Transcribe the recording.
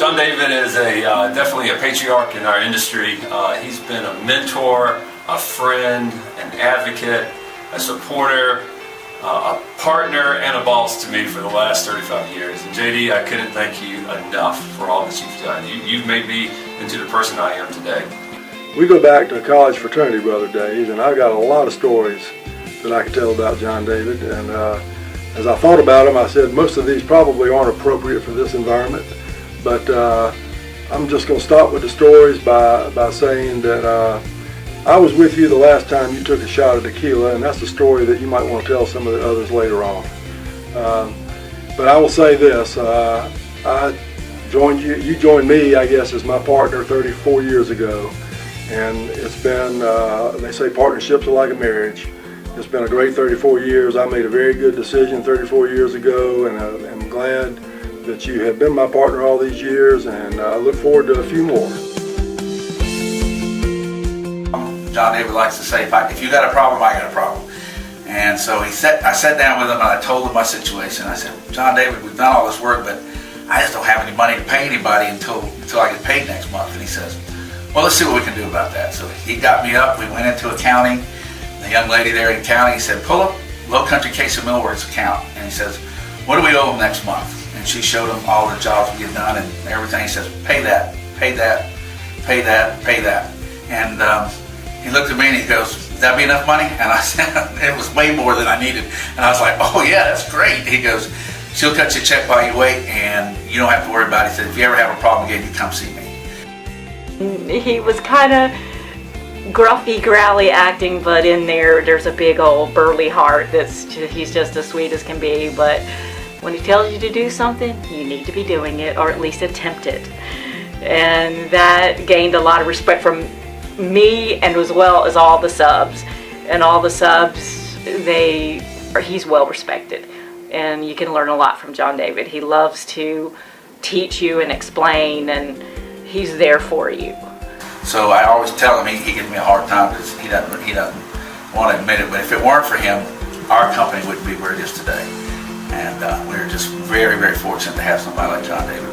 John David is definitely a patriarch in our industry. He's been a mentor, a friend, an advocate, a supporter, a partner, and a boss to me for the last 35 years. And JD, I couldn't thank you enough for all that you've done. You've made me into the person I am today. We go back to college fraternity brother days, and I've got a lot of stories that I could tell about John David. And as I thought about him, I said most of these probably aren't appropriate for this environment. But I'm just going to start with the stories by saying that I was with you the last time you took a shot at tequila, and that's a story that you might want to tell some of the others later on. But I will say this, I joined you joined me, I guess, as my partner 34 years ago. And it's been, they say partnerships are like a marriage. It's been a great 34 years. I made a very good decision 34 years ago, and I'm glad that you have been my partner all these years, and I look forward to a few more. John David likes to say, if you got a problem, I got a problem. And so I sat down with him and I told him my situation. I said, John David, we've done all this work, but I just don't have any money to pay anybody until I get paid next month. And he says, well, let's see what we can do about that. So he got me up, we went into accounting. The young lady there in accounting, he said, pull up Low Country Case of Millworks account. And he says, what do we owe him next month? And she showed him all the jobs we get done and everything. He says, pay that, pay that, pay that, pay that. And he looked at me and he goes, would that be enough money? And I said, it was way more than I needed. And I was like, oh yeah, that's great. He goes, she'll cut you a check while you wait and you don't have to worry about it. He said, if you ever have a problem again, you come see me. He was kind of gruffy, growly acting, but in there's a big old burly heart he's just as sweet as can be. But when he tells you to do something, you need to be doing it, or at least attempt it. And that gained a lot of respect from me, and as well as all the subs. And all the subs, he's well respected. And you can learn a lot from John David. He loves to teach you and explain, and he's there for you. So I always tell him, he gives me a hard time because he doesn't want to admit it, but if it weren't for him, our company wouldn't be where it is today. And we're just very, very fortunate to have somebody like John David.